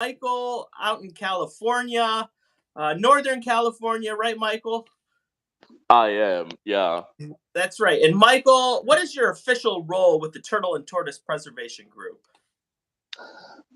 Michael out in California, Northern California, right, Michael? I am, yeah. That's right. And Michael, what is your official role with the Turtle and Tortoise Preservation Group?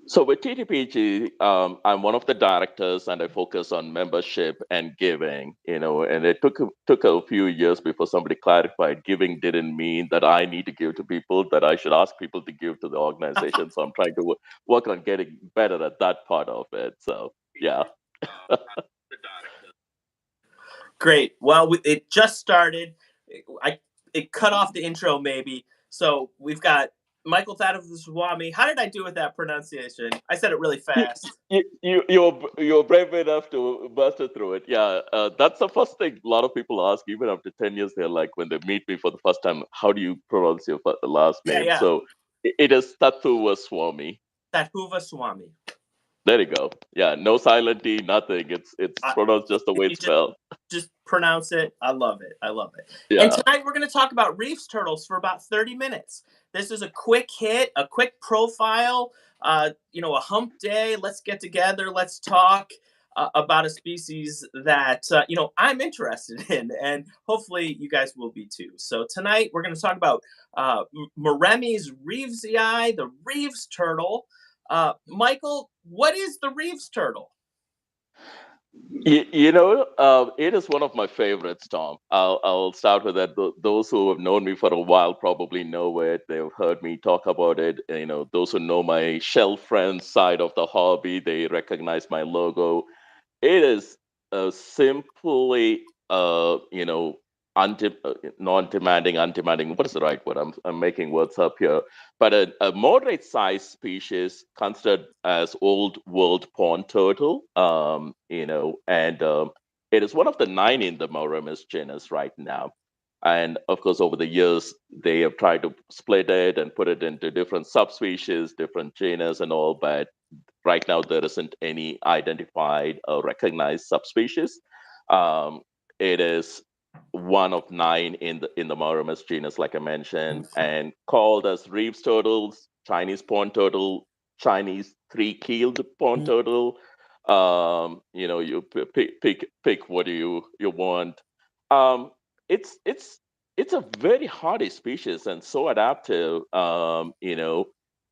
So with TTPG, I'm one of the directors, and I focus on membership and giving. And it took a few years before somebody clarified giving didn't mean that I need to give to people, that I should ask people to give to the organization. So I'm trying to work on getting better at that part of it. So yeah. Great. Well, it just started. I it cut off the intro maybe. So we've got Michael Thathuvaswamy. How did I do with that pronunciation? I said it really You, fast. you're brave enough to buster through it. Yeah, that's the first thing a lot of people ask. Even after 10 years, they're like, when they meet me for the first time, how do you pronounce your last Yeah, name? yeah. So it is Swami. Thathuvaswamy. There you go. Yeah, no silent D, nothing. It's I, pronounced just the way you it's spelled. just pronounce it. I love it. I love it. And Yeah. tonight we're going to talk about Reeves Turtles for about 30 minutes. This is a quick hit, a quick profile, a hump day. Let's get together. Let's talk about a species that, I'm interested in. And hopefully you guys will be too. So tonight we're going to talk about Maremi's Reevesii, the Reeves turtle. Michael, what is the Reeves turtle? It is one of my favorites, Tom. I'll start with that. Those who have known me for a while probably know it. They've heard me talk about it. Those who know my shell friends side of the hobby, they recognize my logo. It is simply, non-demanding, undemanding. What is the right word? I'm making words up here. But a moderate-sized species considered as old world pond turtle. And it is one of the 9 in the Mauremys genus right now. And of course, over the years, they have tried to split it and put it into different subspecies, different genus, and all. But right now, there isn't any identified or recognized subspecies. Um, it is one of 9 in the Mauremys genus, like I mentioned, and called as Reeves turtles, Chinese pond turtle, Chinese three-keeled pond turtle. You pick what you want. Um, it's a very hardy species and so adaptive.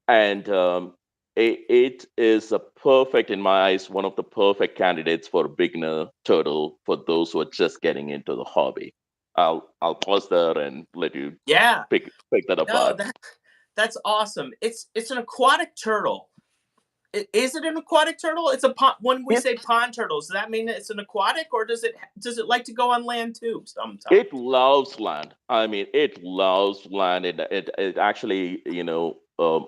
And it is a perfect, in my eyes, one of the perfect candidates for a beginner turtle for those who are just getting into the hobby. I'll pause there and let you Yeah. pick that No, apart. that's awesome. It's an aquatic turtle. Is it an aquatic turtle? It's a pond. When we It say pond turtles, does that mean it's an aquatic, or does it like to go on land too? Sometimes. it loves land. I mean, it loves land. It actually,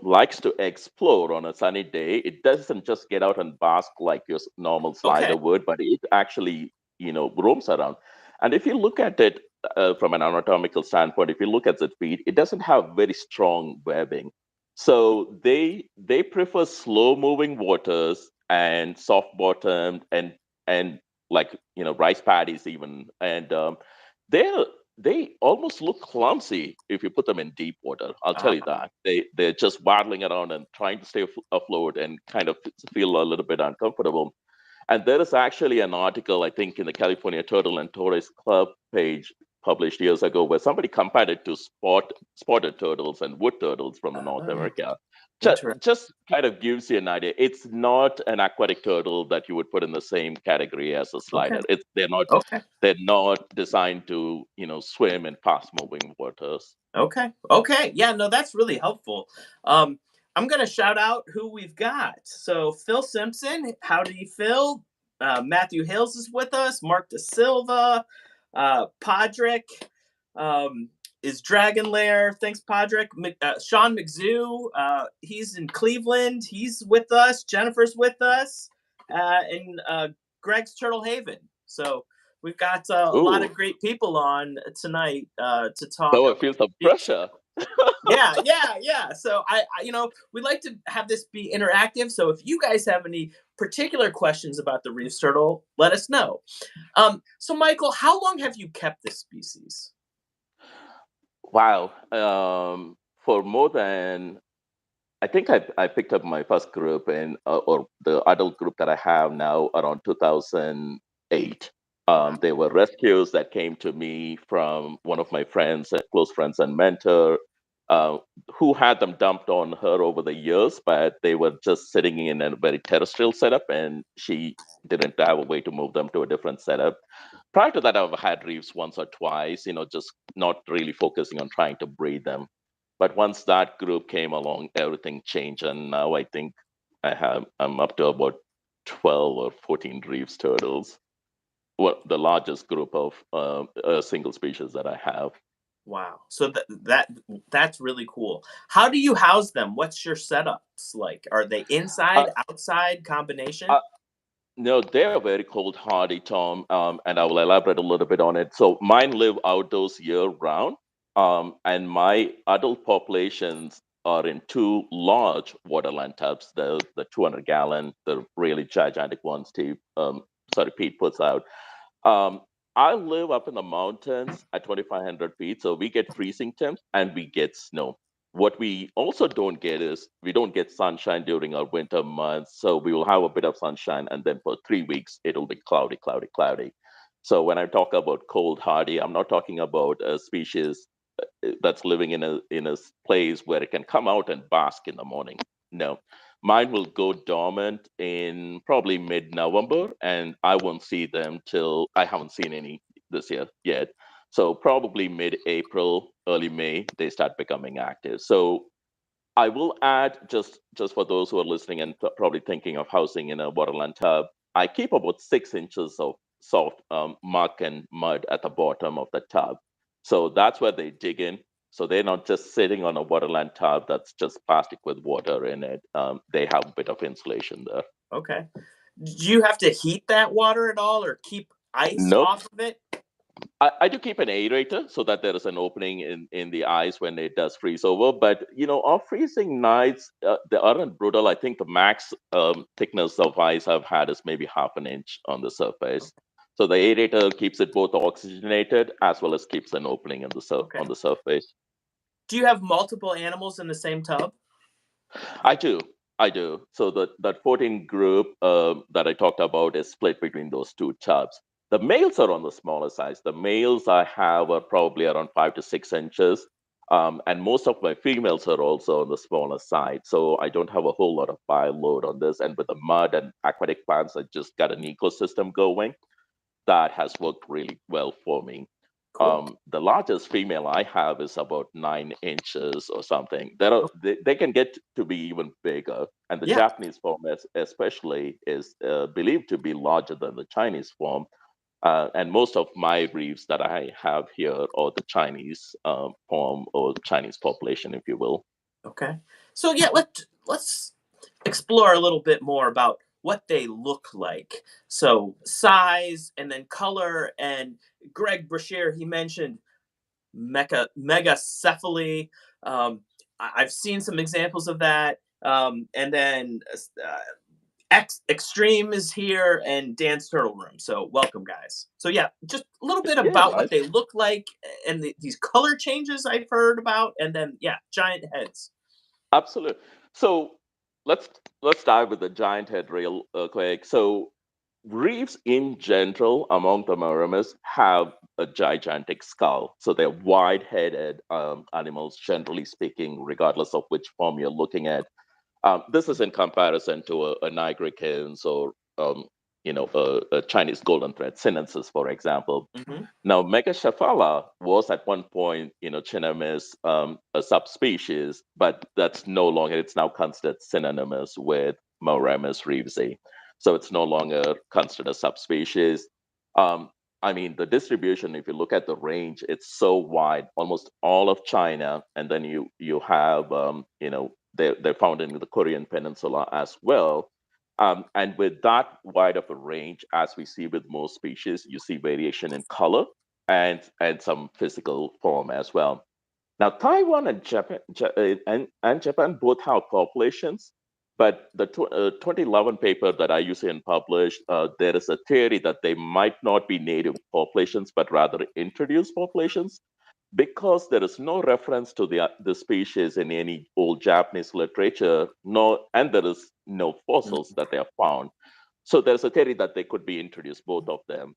likes to explore on a sunny day. It doesn't just get out and bask like your normal Okay. slider would, but it actually, roams around. And if you look at it from an anatomical standpoint, if you look at its feet, it doesn't have very strong webbing. So they prefer slow moving waters and soft bottomed and like rice paddies even. And they they almost look clumsy if you put them in deep water. I'll tell Uh, you that. They're just waddling around and trying to stay afloat and kind of feel a little bit uncomfortable. And there is actually an article, I think, in the California Turtle and Tortoise Club page published years ago where somebody compared it to spotted turtles and wood turtles from the North uh, America. interesting. Just kind of gives you an idea. It's not an aquatic turtle that you would put in the same category as a Okay. slider. Okay. They're not designed to swim in fast moving waters. Okay. Okay. Yeah. No, that's really helpful. Um, I'm gonna shout out who we've got. So Phil Simpson, howdy, Phil. Matthew Hills is with us. Mark De Silva, Podrick is Dragon Lair. Thanks, Podrick. Sean McZoo, he's in Cleveland. He's with us. Jennifer's with us, and Greg's Turtle Haven. So we've got a lot Ooh, of great people on tonight to talk oh, I about. feel some pressure. Yeah, yeah, yeah. So we like to have this be interactive. So if you guys have any particular questions about the reef turtle, let us know. So Michael, how long have you kept this species? Wow. For more than I think I picked up my first group in or the adult group that I have now around 2008. Wow. They were rescues that came to me from one of my friends, close friends and mentor, uh, who had them dumped on her over the years, but they were just sitting in a very terrestrial setup, and she didn't have a way to move them to a different setup. Prior to that, I've had reefs once or twice, just not really focusing on trying to breed them. But once that group came along, everything changed, and now I think I'm up to about 12 or 14 Reeves turtles. Well, the largest group of a single species that I have. Wow. So that's really cool. How do you house them? What's your setups like? Are they Uh, inside, outside, combination? uh, no, they're very cold hardy, Tom, and I will elaborate a little bit on it. So mine live outdoors year round, and my adult populations are in two large waterland tubs, the 200-gallon, the really gigantic ones. Pete puts out. Um, I live up in the mountains at 2,500 feet, so we get freezing temps and we get snow. What we also don't get is we don't get sunshine during our winter months. So we will have a bit of sunshine, and then for 3 weeks, it'll be cloudy, cloudy, cloudy. So when I talk about cold hardy, I'm not talking about a species that's living in a place where it can come out and bask in the morning. No, mine will go dormant in probably mid-November, and I won't see them till I haven't seen any this year yet. So probably mid-April, early May, they start becoming active. So I will add just for those who are listening and probably thinking of housing in a waterland tub. I keep about 6 inches of soft muck and mud at the bottom of the tub, so that's where they dig in. So they're not just sitting on a waterland tub that's just plastic with water in it. They have a bit of insulation there. Okay. Do you have to heat that water at all or keep ice Nope. off of it? I do keep an aerator so that there is an opening in the ice when it does freeze over. But our freezing nights they aren't brutal. I think the max thickness of ice I've had is maybe half an inch on the surface. So the aerator keeps it both oxygenated as well as keeps an opening in Okay. on the surface. Do you have multiple animals in the same tub? I do. I do. So that 14 group that I talked about is split between those two tubs. The males are on the smaller size. The males I have are probably around 5 to 6 inches. And most of my females are also on the smaller side. So I don't have a whole lot of bio load on this. And with the mud and aquatic plants, I just got an ecosystem going that has worked really well for me. Cool. The largest female I have is about 9 inches or something. They can get to be even bigger, and the Yeah. Japanese form, especially, is believed to be larger than the Chinese form. And most of my reefs that I have here are the Chinese form or Chinese population, if you will. Okay. So yeah, let's explore a little bit more about what they look like. So size and then color. And Greg Brashear, he mentioned megacephaly. I've seen some examples of that. And then Extreme is here and Dan's Turtle Room. So welcome, guys. So yeah, just a little bit Yeah, about what nice. they look like and these color changes I've heard about, and then yeah, giant heads. Absolutely. So let's let's dive with the giant head real quick. So reefs in general, among the Maramas, have a gigantic skull. So they're wide-headed animals, generally speaking, regardless of which form you're looking at. This is in comparison to a Nigricans or a Chinese golden thread sinensis, for example. Hmm. Now, Megacephala was at one point, Chinamys, a subspecies, but that's no longer, it's now considered synonymous with Moramis reevesii. So it's no longer considered a subspecies. Um, I mean, the distribution, if you look at the range, it's so wide, almost all of China, and then you have, they're found in the Korean Peninsula as well. And with that wide of a range, as we see with most species, you see variation in color and some physical form as well. Now, Taiwan and and Japan both have populations, but the 2011 paper that I UCN published, there is a theory that they might not be native populations, but rather introduced populations. because there is no reference to the species in any old Japanese literature, and there is no Mm, fossils that they have found. So there's a theory that they could be introduced, both of them.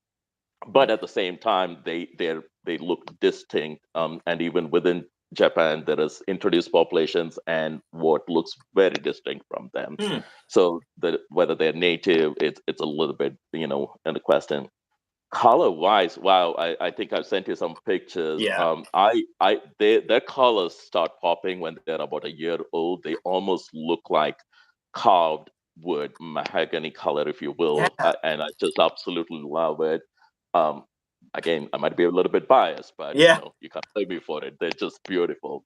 But at the same time, they look distinct, and even within Japan, there is introduced populations and what looks very distinct from them. mm, So whether they're native, it's a little bit in the question. Color wise, wow, I think I've sent you some pictures. yeah. Their colors start popping when they're about a year old. They almost look like carved wood, mahogany color, if you Yeah. will, and I just absolutely love it. Um, Again, I might be a little bit biased, but Yeah. you can't blame me for it. They're just beautiful.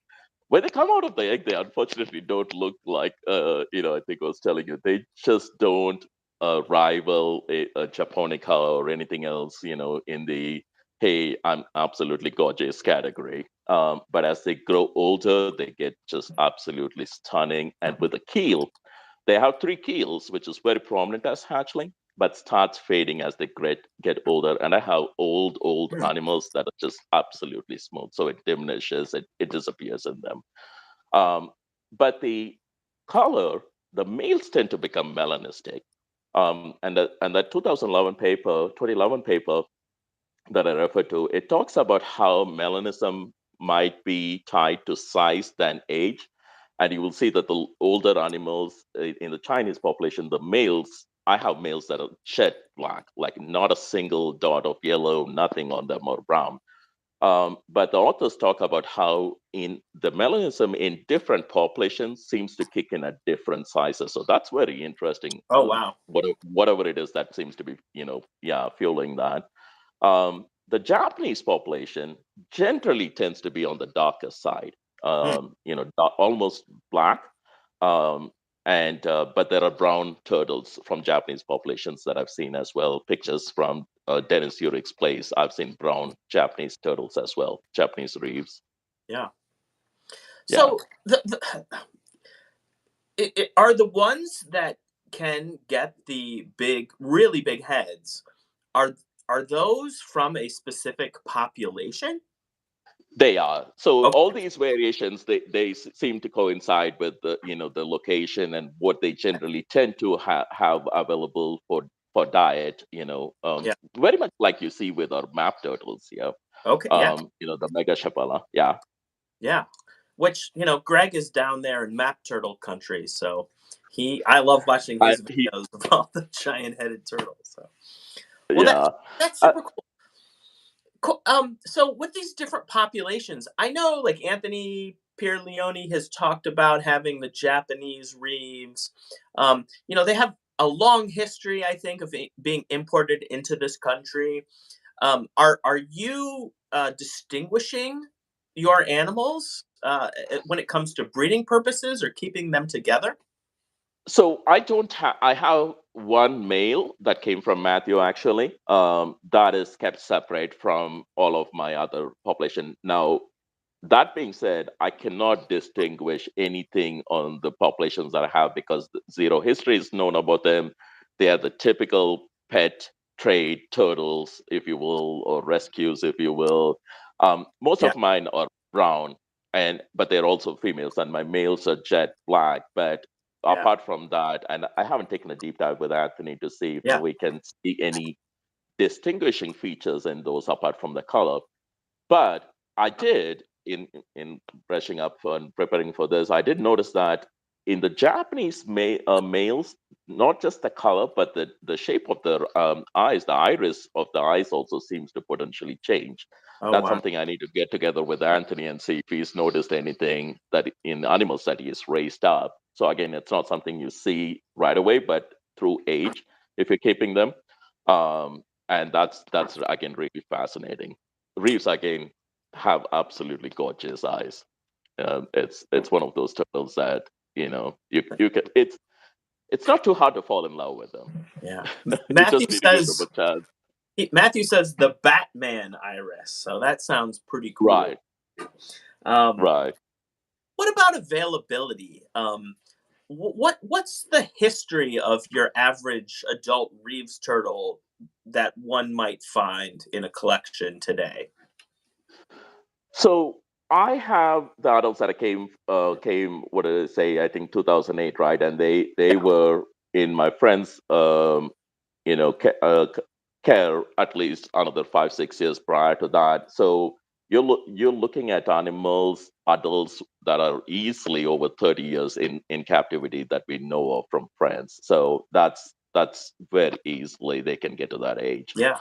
When they come out of the egg, they unfortunately don't look like, I think I was telling you, they just don't rival a Japonica or anything else, in the hey, I'm absolutely gorgeous category. But as they grow older, they get just absolutely stunning. And with the keel, they have three keels, which is very prominent as hatchling, but starts fading as they get older. And I have old Mm, animals that are just absolutely smooth. So it diminishes, it disappears in them. Um, but the color, the males tend to become melanistic. And that 2011 paper that I refer to, it talks about how melanism might be tied to size than age. And you will see that the older animals in the Chinese population, the males, I have males that are jet black, like not a single dot of yellow, nothing on them or brown. But the authors talk about how in the melanism in different populations seems to kick in at different sizes. So that's very interesting. oh wow. Whatever it is that seems to be, fueling that. The Japanese population generally tends to be on the darker side, Mm, almost black. Um, and But there are brown turtles from Japanese populations that I've seen as well. Pictures from Dennis Urich's place. I've seen brown Japanese turtles as well. Japanese reeves. yeah. Yeah. So are the ones that can get the really big heads, are are those from a specific population? They are. So all Okay. these variations, they seem to coincide with the location and what they generally tend to have available for diet. Yeah. Very much like you see with our map turtles. Yeah. Okay. Yeah. The mega chapala. Yeah. Yeah. Which, Greg is down there in map turtle country, so I love watching I his he videos of all the giant headed turtles. So, well, yeah. that's Uh, super cool. Cool. So with these different populations, I know like Anthony Pierleone has talked about having the Japanese reeves. They have a long history, I think, of being imported into this country. Are you distinguishing your animals when it comes to breeding purposes or keeping them together? So I don't have. I have one male that came from Matthew actually. That is kept separate from all of my other population. Now, that being said, I cannot distinguish anything on the populations that I have because zero history is known about them. They are the typical pet trade turtles, if you will, or rescues, if you will. Most Yeah, of mine are brown, but they're also females, and my males are jet black. But yeah, apart from that, and I haven't taken a deep dive with Anthony to see if yeah, we can see any distinguishing features in those apart from the color. But I did in brushing up and preparing for this, I did notice that in the Japanese males, not just the color, but the shape of the eyes, the iris of the eyes also seems to potentially change. oh That's wow, something I need to get together with Anthony and see if he's noticed anything that in animals that he has raised up. So again, it's not something you see right away, but through age, if you're keeping them. And that's again really fascinating. Reeves again have absolutely gorgeous eyes. It's one of those turtles that you can. It's not too hard to fall in love with them. yeah. You Matthew just need to give them says a chance. Matthew says the Batman iris, so that sounds pretty cool. Right, Um, right. what about availability? What's the history of your average adult Reeves turtle that one might find in a collection today? So I have the adults that I came what did I say, I think 2008, right? And they Yeah. were in my friend's you know care at least another 5 6 years prior to that. So you're looking at animals, adults that are easily over 30 years in captivity that we know of from friends. So that's very easily they can get to that age. Yeah.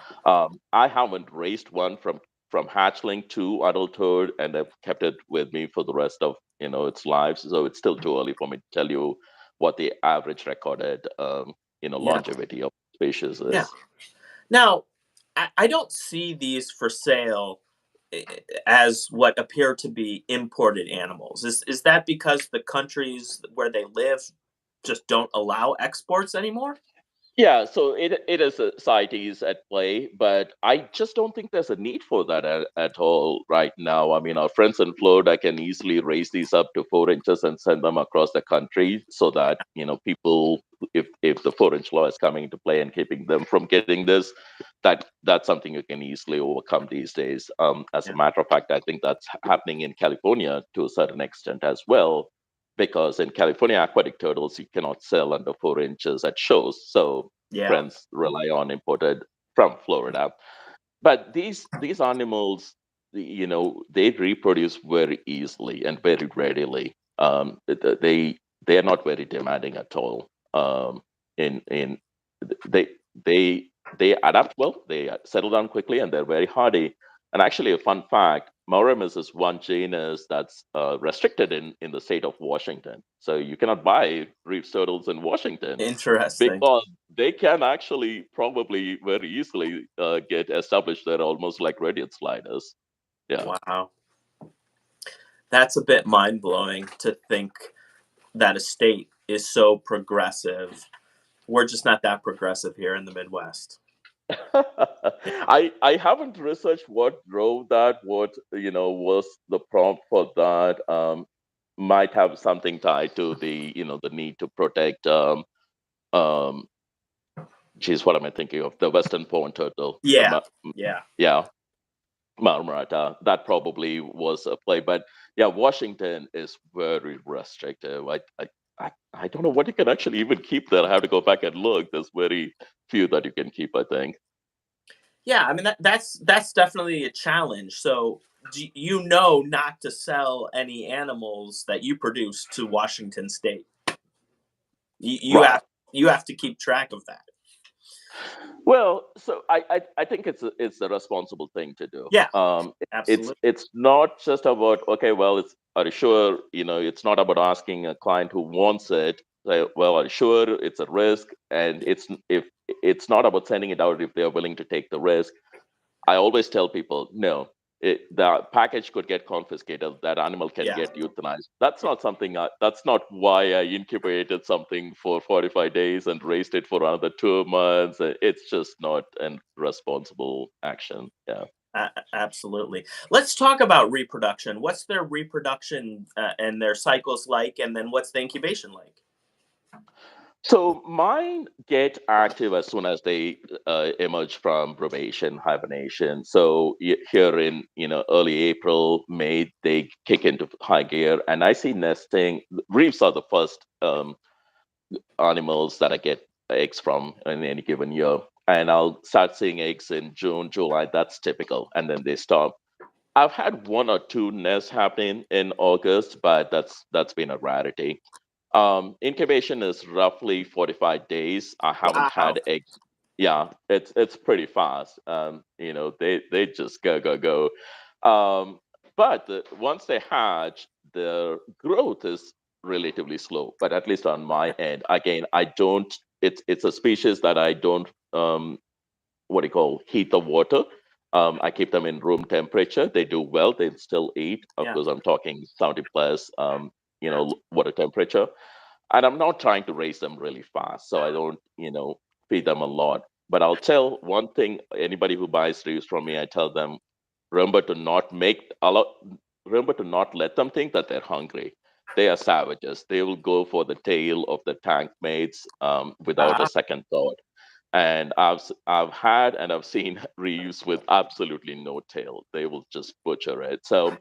I haven't raised one from hatchling to adulthood, and I've kept it with me for the rest of its life. So it's still too early for me to tell you what the average recorded Yeah. longevity of species Yeah. is. Now, I don't see these for sale as what appear to be imported animals. Is that because the countries where they live just don't allow exports anymore? Yeah, so it is a CITES at play, but I just don't think there's a need for that at all right now. I mean, our friends in Florida can easily raise these up to 4 inches and send them across the country, so that people, if the 4 inch law is coming into play and keeping them from getting this, that's something you can easily overcome these days. As a Yeah. matter of fact, I think that's happening in California to a certain extent as well, because in California, aquatic turtles you cannot sell under 4 inches at shows. So Yeah. friends rely on imported from Florida. But these animals, they reproduce very easily and very readily. They are not very demanding at all. In they they they adapt well. They settle down quickly, and they're very hardy. And actually, a fun fact: Mauremys is one genus that's restricted in the state of Washington. So you cannot buy Reeves turtles in Washington Interesting. because they can actually probably very easily get established there, almost like radiant sliders. Yeah. Wow. That's a bit mind blowing to think that a state is so progressive. We're just not that progressive here in the Midwest. I haven't researched what drove that, what was the prompt for that. Might have something tied to the need to protect um geez, what am I thinking of? The western pond turtle. Yeah. Yeah. Yeah, Marmorata. That probably was a play, but yeah, Washington is very restrictive. I don't know what you can actually even keep there. I have to go back and look. There's very few that you can keep, I think. Yeah, I mean that's definitely a challenge. So you know not to sell any animals that you produce to Washington State. You Right. have you have to keep track of that. Well, so I think it's a responsible thing to do. Yeah, It's absolutely. not just about, okay, well, are you sure? It's not about asking a client who wants it, say, well, are you sure it's a risk? And if it's not about sending it out if they're willing to take the risk. I always tell people, no, the package could get confiscated. That animal can Yeah, get euthanized. That's not something. That's not why I incubated something for 45 days and raised it for another 2 months. It's just not a responsible action. Yeah. absolutely. Let's talk about reproduction. What's their reproduction and their cycles like, and then what's the incubation like? So mine get active as soon as they emerge from probation, hibernation. So here in early April, May, they kick into high gear, and I see nesting. Reefs are the first animals that I get eggs from in any given year, and I'll start seeing eggs in June, July. That's typical, and then they stop. I've had one or two nests happening in August, but that's been a rarity. Incubation is roughly 45 days. I haven't Wow. had eggs. Yeah, it's pretty fast. They just go. Um, but once they hatch, their growth is relatively slow. But at least on my end, again, I don't. It's a species that I don't what do you call heat the water. I keep them in room temperature. They do well. They still eat. Of Yeah. course, I'm talking 70 plus. Water temperature, and I'm not trying to raise them really fast, so I don't, feed them a lot. But I'll tell one thing: anybody who buys reefs from me, I tell them, remember to not make a lot. Remember to not let them think that they're hungry. They are savages. They will go for the tail of the tank mates without a Ah, second thought. And I've had and I've seen reefs with absolutely no tail. They will just butcher it. So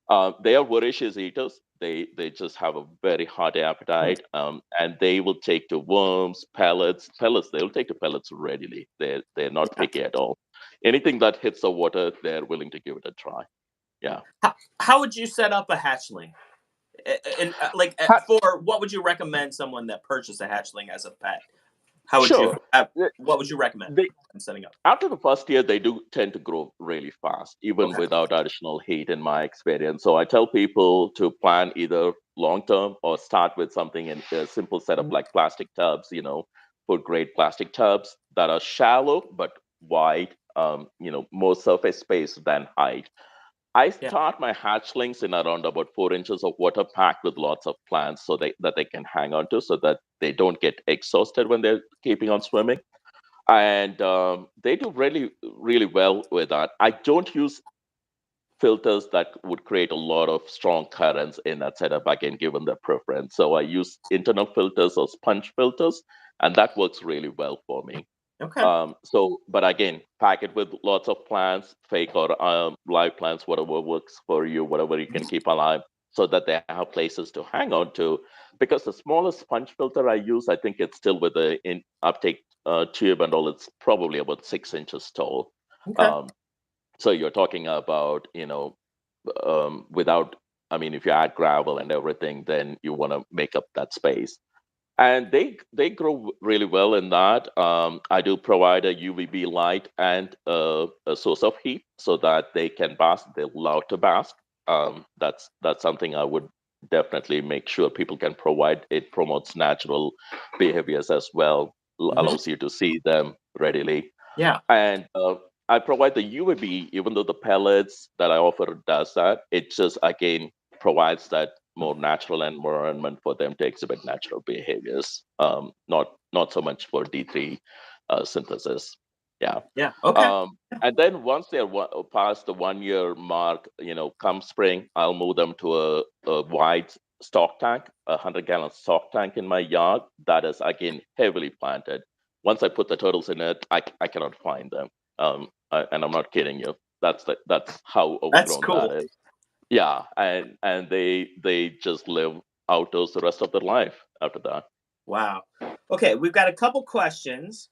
They are voracious eaters. They just have a very hearty Hmm. appetite, and they will take to worms, pellets. Pellets, they'll take to pellets readily. They're not Yeah. picky at all. Anything that hits the water, they're willing to give it a try. Yeah. How would you set up a hatchling? And like for what would you recommend someone that purchased a hatchling as a pet? How would you? Sure. The- What would you recommend They, in setting up? after the first year, they do tend to grow really fast, even Okay. without additional heat, in my experience. So I tell people to plan either long term or start with something in a simple setup Mhm. like plastic tubs, food grade plastic tubs that are shallow but wide, more surface space than height. I Yeah. start my hatchlings in around about 4 inches of water packed with lots of plants that they can hang on to so that they don't get exhausted when they're keeping on swimming, and they do really really well with that. I don't use filters that would create a lot of strong currents in that setup, again, given their preference. So I use internal filters or sponge filters, and that works really well for me. Okay. But again, pack it with lots of plants, fake or live plants, whatever works for you, whatever you can Mhm. keep alive, so that they have places to hang on to. Because the smallest sponge filter I use, I think it's still with the uptake tube and all, it's probably about 6 inches tall. Okay. Um, so you're talking about, without, I mean, if you add gravel and everything, then you want to make up that space, and they grow really well in that. I do provide a UVB light and a source of heat so that they can bask. They're allowed to bask. That's something I would definitely make sure people can provide. It promotes natural behaviors as well, Hmm. allows you to see them readily, Yeah. and I provide the UAB, even though the pellets that I offer does that. It just again provides that more natural environment for them to exhibit natural behaviors. Not so much for D3 synthesis. Yeah. Yeah. Okay. And then once they're past the 1 year mark, come spring, I'll move them to a wide stock tank, 100-gallon stock tank in my yard that is again heavily planted. Once I put the turtles in it, I cannot find them. And I'm not kidding you. That's how That's overgrown that cool. is. Yeah, and they just live outdoors the rest of their life after that. Wow. Okay, we've got a couple questions.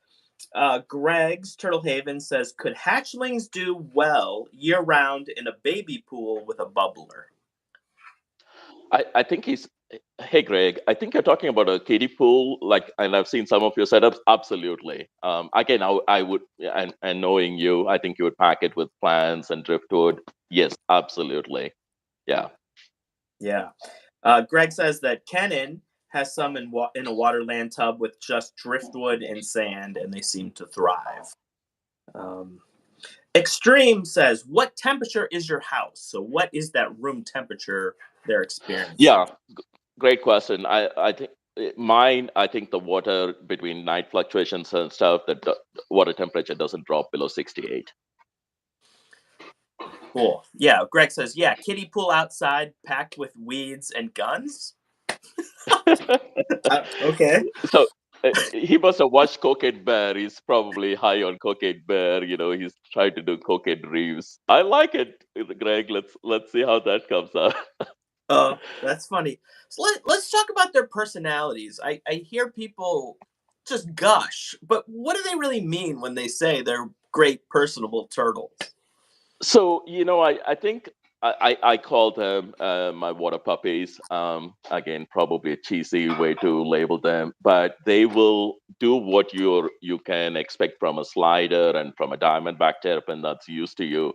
Greg's Turtle Haven says, "Could hatchlings do well year round in a baby pool with a bubbler?" I think he's. Hey, Greg. I think you're talking about a kiddie pool, like, and I've seen some of your setups. Absolutely. Again, I would, and knowing you, I think you would pack it with plants and driftwood. Yes, absolutely. Yeah. Yeah. Greg says that Kenan has some in a waterland tub with just driftwood and sand, and they seem to thrive. Um, Extreme says, "What temperature is your house?" So, what is that room temperature they're experiencing? Yeah. Great question. I think mine. I think the water between night fluctuations and stuff, the water temperature doesn't drop below 68. Cool. Yeah. Greg says, "Yeah, kiddie pool outside, packed with weeds and guns." Okay. So he must have watched Cocaine Bear. He's probably high on Cocaine Bear. He's trying to do Cocaine Reeves. I like it, Greg. Let's see how that comes out. That's funny. So let's talk about their personalities. I hear people just gush, but what do they really mean when they say they're great personable turtles? So I think I call them my water puppies. Again, probably a cheesy way to label them, but they will do what you can expect from a slider and from a diamondback terrapin that's used to you.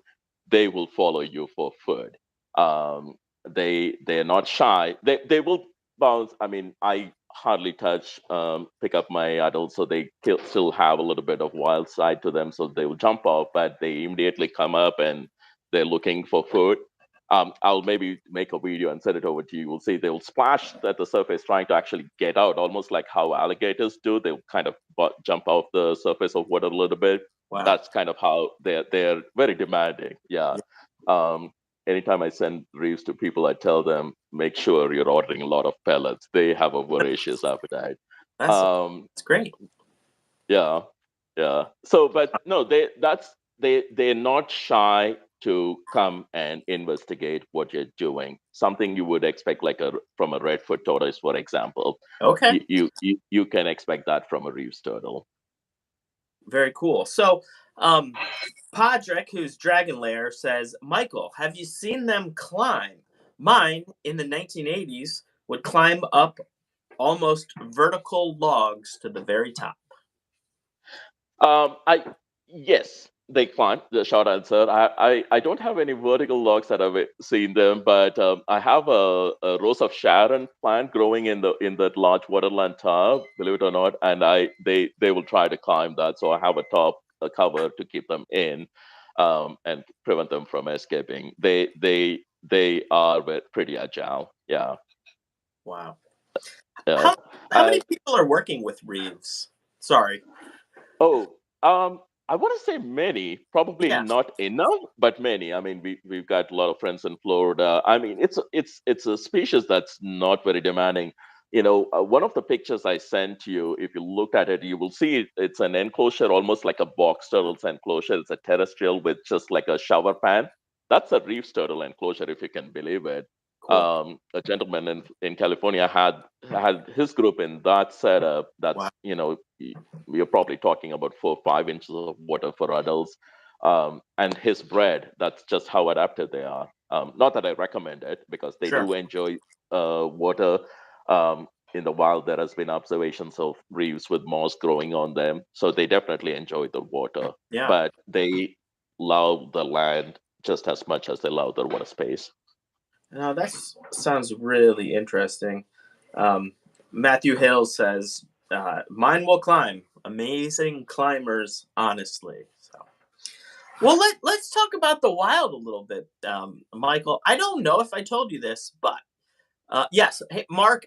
They will follow you for food. Um, they're not shy. They will bounce. I mean, I hardly touch pick up my adults, so they still have a little bit of wild side to them, so they will jump off, but they immediately come up and they're looking for food. I'll maybe make a video and send it over to you. You'll see they'll splash at the surface trying to actually get out, almost like how alligators do. They'll kind of jump off the surface of water a little bit. Wow. That's kind of how they're very demanding. Yeah. Yeah, um, Anytime I send reefs to people, I tell them, make sure you're ordering a lot of pellets. They have a voracious appetite. that's Um, that's great. yeah, yeah. So, but no, they're not shy. to come and investigate what you're doing. Something you would expect, like from a redfoot tortoise, for example. Okay. You can expect that from a Reeves turtle. Very cool. So, Podrick, who's Dragon Lair, says, Michael, have you seen them climb? Mine in the 1980s would climb up almost vertical logs to the very top. I Yes, they climb. The short answer. I don't have any vertical logs that I've seen them, but I have a rose of Sharon plant growing in that large waterland tub. Believe it or not, and they will try to climb that. So I have a cover to keep them in, and prevent them from escaping. They are pretty agile. Yeah. Wow. Yeah. How many people are working with Reeves? Sorry. Oh, I want to say many, probably Yeah. not enough, but many. I mean, we've got a lot of friends in Florida. I mean, it's a species that's not very demanding. One of the pictures I sent you, if you looked at it, you will see it's an enclosure, almost like a box turtle's enclosure. It's a terrestrial with just like a shower pan. That's a Reeves turtle enclosure, if you can believe it. Cool. A gentleman in California had his group in that setup. Wow. That's we are probably talking about 4 or 5 inches of water for adults. And his bread, that's just how adapted they are. Not that I recommend it, because they Sure. do enjoy water. In the wild, there has been observations of reefs with moss growing on them, so they definitely enjoy the water. Yeah. But they love the land just as much as they love their water space. Now that sounds really interesting. Um, Matthew Hale says, "Mine will climb. Amazing climbers, honestly." So, well, let's talk about the wild a little bit, Michael. I don't know if I told you this, but yes, hey, Mark.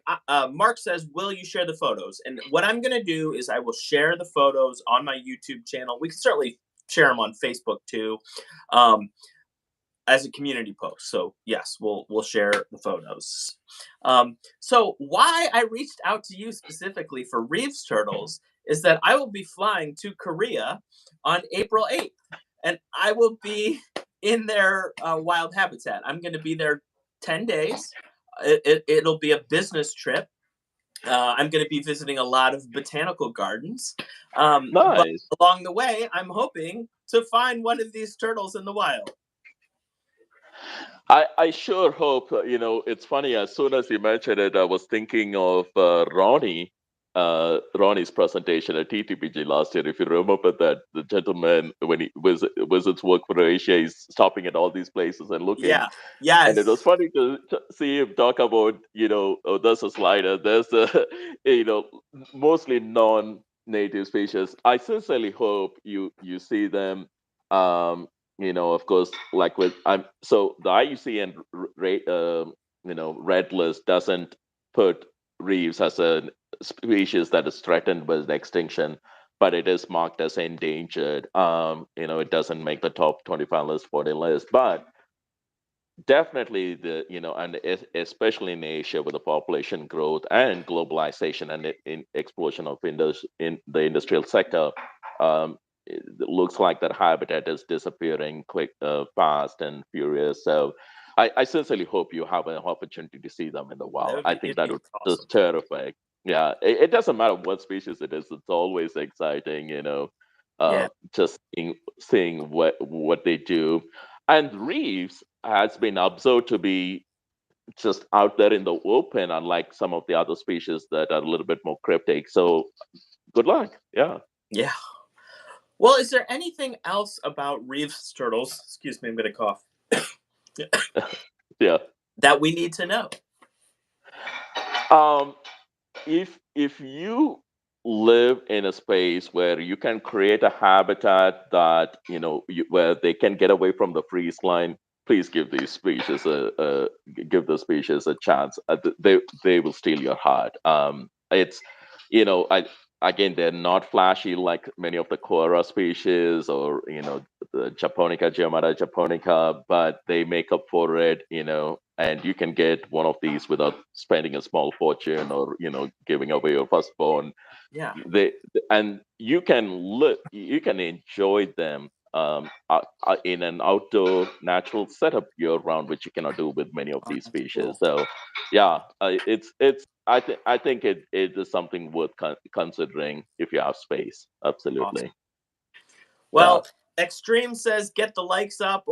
Mark says, "Will you share the photos?" And what I'm going to do is I will share the photos on my YouTube channel. We can certainly share them on Facebook too. Um, as a community post. So yes, we'll share the photos. So why I reached out to you specifically for Reeves Turtles is that I will be flying to Korea on April 8th, and I will be in their wild habitat. I'm going to be there 10 days. It'll be a business trip. I'm going to be visiting a lot of botanical gardens. But Nice. along the way, I'm hoping to find one of these turtles in the wild. I sure hope, it's funny, as soon as you mentioned it, I was thinking of Ronnie's presentation at TTPG last year. If you remember that, the gentleman, when he visits work for Asia, he's stopping at all these places and looking. Yeah. And it was Yes. funny to see him talk about, oh, there's a slider, there's a, mostly non-native species. I sincerely hope you see them. Um, of course, like with I'm so the IUCN red list doesn't put reefs as a species that is threatened with extinction, but it is marked as endangered. It doesn't make the top 25 list, 40 list, but definitely and especially in Asia, with the population growth and globalization and in explosion of in the industrial sector, it looks like that habitat is disappearing fast and furious. So I sincerely hope you have an opportunity to see them in the That wild. would I be think it'd that be would awesome. just terrific. Yeah, it doesn't matter what species it is, it's always exciting, Yeah. just seeing what they do. And reefs has been observed to be just out there in the open, unlike some of the other species that are a little bit more cryptic. So good luck. Yeah. Yeah. Well, is there anything else about Reeves turtles? Excuse me, I'm gonna cough. Yeah. That we need to know. Um, if you live in a space where you can create a habitat that where they can get away from the freeze line, please give these species give the species a chance. They will steal your heart. It's I again, they're not flashy like many of the koala species, or the japonica, geomata japonica, but they make up for it. And you can get one of these without spending a small fortune, or giving away your firstborn. Yeah. And you can enjoy them in an outdoor natural setup year round, which you cannot do with many of Oh, these that's species. cool. So, yeah, it's I think it is something worth considering if you have space. Awesome. Absolutely, yeah. Well, Extreme says get the likes up.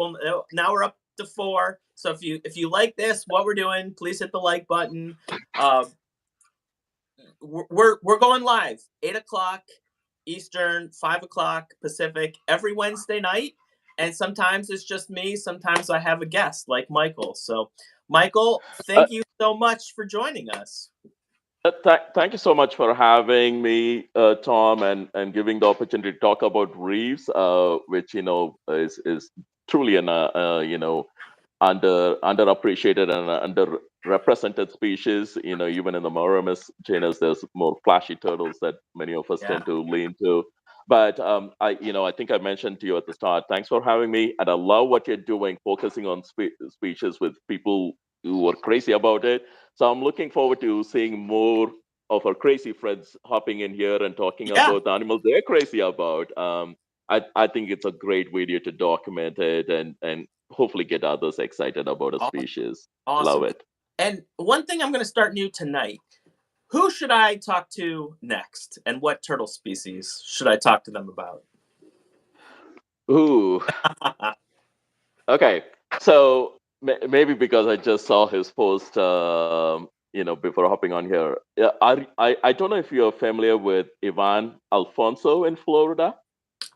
Now we're up to 4. So if you like this, what we're doing, please hit the like button. Uh, we're going live 8 o'clock Eastern, 5 o'clock Pacific every Wednesday night. And sometimes it's just me. Sometimes I have a guest like Michael. So, Michael, Uh, thank you so much for joining us. Thank you so much for having me, Tom, and giving the opportunity to talk about Reeves, which is truly an underappreciated and underrepresented species. Even in the Moramis genus, there's more flashy turtles that many of us Yeah. tend to lean to. But I think I mentioned to you at the start. Thanks for having me, and I love what you're doing, focusing on species with people who are crazy about it. So I'm looking forward to seeing more of our crazy friends hopping in here and talking Yeah. about the animals they're crazy about. I think it's a great video to document it and hopefully get others excited about a Awesome. species. Love Awesome. it. And one thing I'm going to start new tonight. Who should I talk to next? And what turtle species should I talk to them about? Ooh, okay. So maybe because I just saw his post, before hopping on here. Yeah, I don't know if you're familiar with Ivan Alfonso in Florida.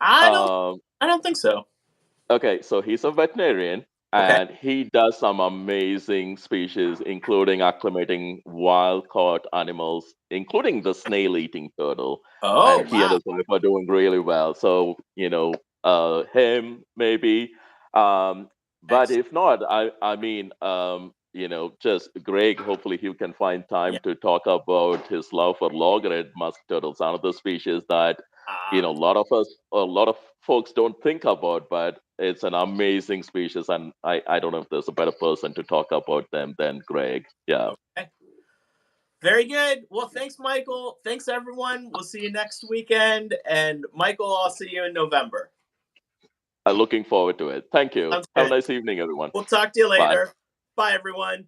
I don't Um, I don't think so. Okay, so he's a veterinarian Okay. and he does some amazing species, including acclimating wild caught animals, including the snail eating turtle. Oh, And he and wow. his wife are doing really well. So, him maybe. Um, but Excellent. if not, I mean, just Greg, hopefully he can find time Yeah. to talk about his love for loggerhead musk turtles, another species that a lot of folks don't think about, but it's an amazing species, and I don't know if there's a better person to talk about them than Greg. Yeah, Okay. Very good. Well, thanks, Michael. Thanks, everyone. We'll see you next weekend. And Michael, I'll see you in November. I'm looking forward to it. Thank you. Sounds Have a good. nice evening, everyone. We'll talk to you Bye. later. Bye, everyone.